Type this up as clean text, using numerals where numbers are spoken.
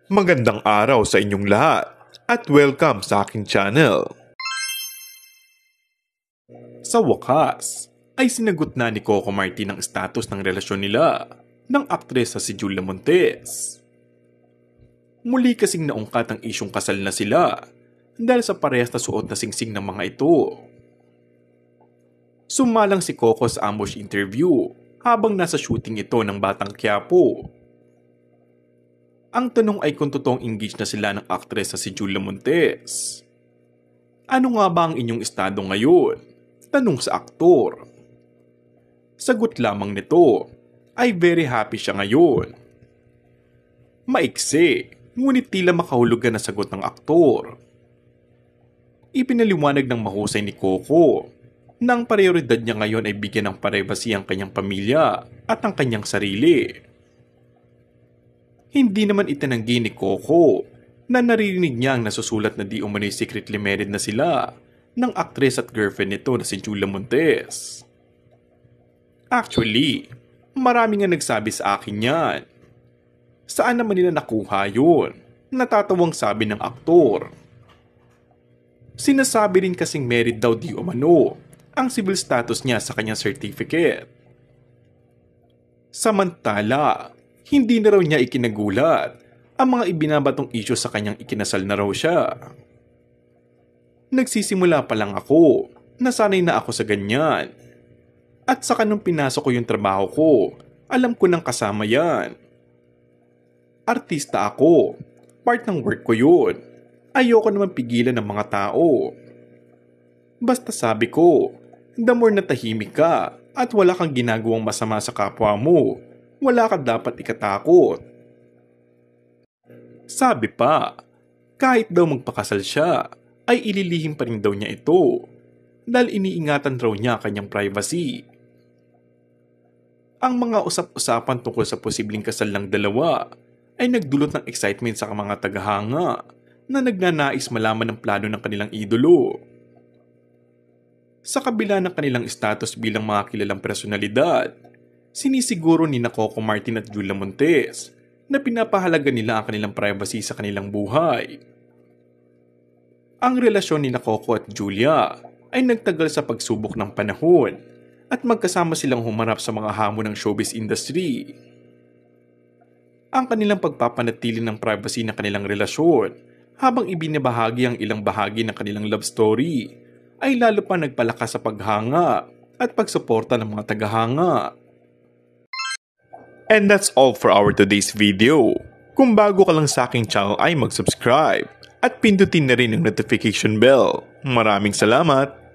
Magandang araw sa inyong lahat at welcome sa aking channel. Sa wakas, ay sinagot na ni Coco Martin ang status ng relasyon nila ng aktres na si Julia Montes. Muli kasing naungkat ang isyong kasal na sila dahil sa parehas na suot na singsing ng mga ito. Sumalang si Coco sa ambush interview habang nasa shooting ito ng Batang Quiapo. Ang tanong ay kung totoong engaged na sila ng aktres na si Julia Montes. Ano nga ba ang inyong estado ngayon? Tanong sa aktor. Sagot lamang nito ay very happy siya ngayon. Maiksi, ngunit tila makahulugan na sagot ng aktor. Ipinaliwanag ng mahusay ni Coco na ang prioridad niya ngayon ay bigyan ng privacy ang kanyang pamilya at ang kanyang sarili. Hindi naman itinanggi ni Coco na naririnig niya ang nasusulat na di umano'y secretly married na sila ng aktres at girlfriend nito na si Julia Montes. Actually, marami nga nagsabi sa akin yan. Saan naman nila nakuha yun? Natatawang sabi ng aktor. Sinasabi rin kasing married daw di umano ang civil status niya sa kanyang certificate. Samantala, hindi na raw niya ikinagulat ang mga ibinabatong isyu sa kanyang ikinasal na raw siya. Nagsisimula pa lang ako, nasanay na ako sa ganyan. At saka nung pinasok ko yung trabaho ko, alam ko nang kasama yan. Artista ako, part ng work ko yun. Ayoko naman pigilan ng mga tao. Basta sabi ko, the more na tahimik ka at wala kang ginagawang masama sa kapwa mo, wala ka dapat ikatakot. Sabi pa, kahit daw magpakasal siya, ay ililihim pa rin daw niya ito dahil iniingatan raw niya kanyang privacy. Ang mga usap-usapan tungkol sa posibleng kasal ng dalawa ay nagdulot ng excitement sa mga tagahanga na nagnanais malaman ang plano ng kanilang idolo. Sa kabila ng kanilang status bilang mga kilalang personalidad, sinisiguro ni Coco Martin at Julia Montes na pinapahalaga nila ang kanilang privacy sa kanilang buhay. Ang relasyon ni Coco at Julia ay nagtagal sa pagsubok ng panahon at magkasama silang humarap sa mga hamon ng showbiz industry. Ang kanilang pagpapanatili ng privacy ng kanilang relasyon habang ibinabahagi ang ilang bahagi ng kanilang love story ay lalo pa nagpalakas sa paghanga at pagsuporta ng mga tagahanga. And that's all for our today's video. Kung bago ka lang sa aking channel ay mag-subscribe at pindutin na rin ang notification bell. Maraming salamat!